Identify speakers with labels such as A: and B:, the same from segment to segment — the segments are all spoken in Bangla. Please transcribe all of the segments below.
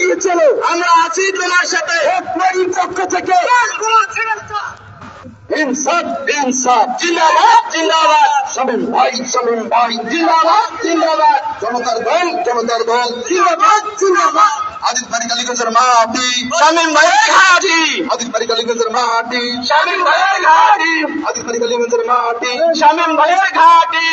A: গিয়েছিল, আমরা আছি তোমার সাথে। পক্ষ থেকে ইনসাফ ইনসাফ জিন্দাবাদ জিন্দাবাদ, শামীম ভাই জিন্দাবাদ জিন্দাবাদ, জনতার দল জিন্দাবাদ জিন্দাবাদ। আদিত বাড়ি কালীগঞ্জের মাটি, শামীম ভাইয়ের ঘাঁটি। আদিত বাড়ি কালীগঞ্জের মাটি, শামীম ভাইয়ের ঘাঁটি। আদিত বাড়ি কালীগঞ্জের মাটি, শামীম ভাইয়ের ঘাঁটি।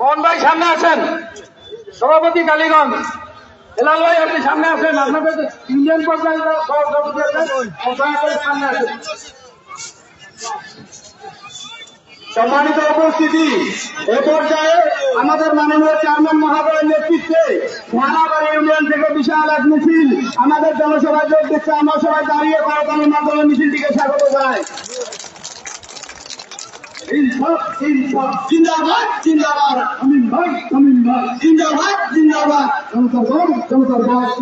A: মোহন ভাই সামনে আছেন, সভাপতি কালীগঞ্জ। হেলাল ভাই আপনি সামনে আসেন, আপনাদের ইউনিয়ন পর্যায়ে সামনে আসেন। সম্মানিত উপস্থিতি, এ পর্যায়ে আমাদের মাননীয় চেয়ারম্যান মহোদয়ের নেতৃত্বে মহানগর ইউনিয়ন থেকে বিশাল এক মিছিল আমাদের জনসভায় যোগ দিচ্ছে। আমরা সবাই দাঁড়িয়ে করতালির মাধ্যমে মিছিলটিকে স্বাগত জানাই। জিন্দাবাদ জিন্দাবাদ, শামীম ভাই জিন্দাবাদ জিন্দাবাদ, জনতার দল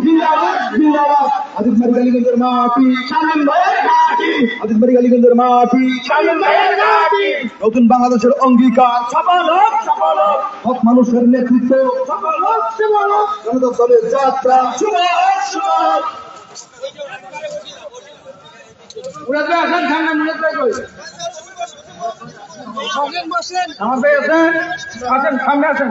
A: জিন্দাবাদ জিন্দাবাদ। আদিত বাড়ি কালীগঞ্জের মাটি, শামীম ভাইয়ের ঘাঁটি। আদিত বাড়ি কালীগঞ্জের মাটি, শামীম ভাইয়ের ঘাঁটি। নতুন বাংলাদেশের অঙ্গীকার সফল হোক সফল হোক, হক মানুষের নেতৃত্ব সফল হোক সফল হোক, জনতার দলের যাত্রা শুভ হোক শুভ হোক। মুরাদ ভাই আসেন সামনে, মুরাদ ভাই কই? আমার ভাই আছেন, আসেন সামনে আসেন।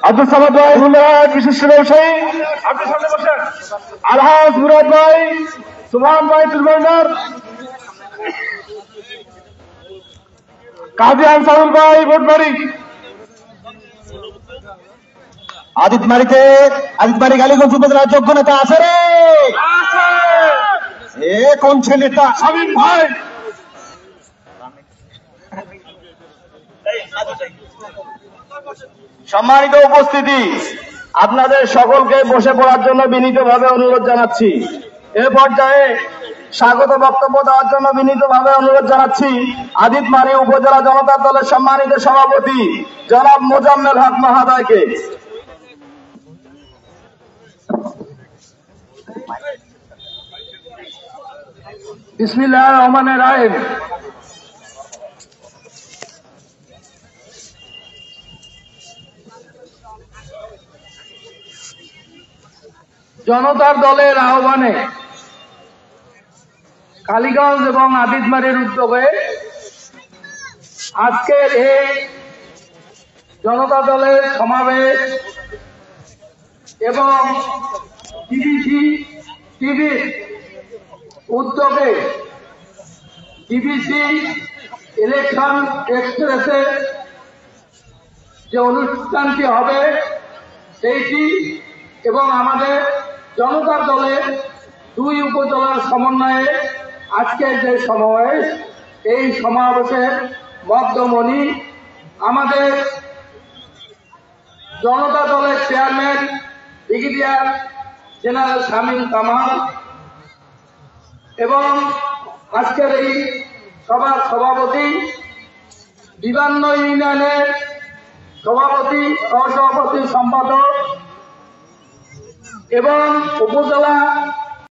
A: আব্দুল সামাদ ভাই মুরাদ, বিশিষ্ট ব্যবসায়ী, আপনি সামনে বসেন। আলহাজ মুরাদ ভাই, সুবহান ভাই, তুলবাইনার, কাজী আনসারুল ভাই, ভোটবাড়ি। আদিত বাড়ি কালীগঞ্জ উপজেলার যোগ্য নেতা আছে রে, এ কোন ছেলেটা? শামীম ভাই। সম্মানিত উপস্থিতি, আপনাদের সকলকে বসে পড়ার জন্য বিনীতভাবে অনুরোধ জানাচ্ছি। এ পর্যায়ে স্বাগত বক্তব্য দেওয়ার জন্য বিনীতভাবে অনুরোধ জানাচ্ছি আদিতমারি উপজেলা জনতার দলের সম্মানিত সভাপতি জনাব মোজাম্মেল হক মহোদয়কে। বিসমিল্লাহির রহমানির রহিম। জনতার দলের আহ্বানে কালীগঞ্জ এবং আদিতমারির উদ্যোগে আজকের এই জনতা দলের সমাবেশ এবং ডিবিসি টিভির উদ্যোগে ডিবিসি ইলেকশন এক্সপ্রেসে যে অনুষ্ঠানটি হবে সেইটি এবং আমাদের জনতার দলের 2 উপজেলার সমন্বয়ে আজকের যে সমাবেশ, এই সমাবেশের মধ্যমণি আমাদের জনতা দলের chairman brigadier general Shamim Kamal এবং আজকের এই সভার সভাপতি, বিভিন্ন ইউনিয়নের সভাপতি, সহসভাপতি, সম্পাদক এবং উপজেলা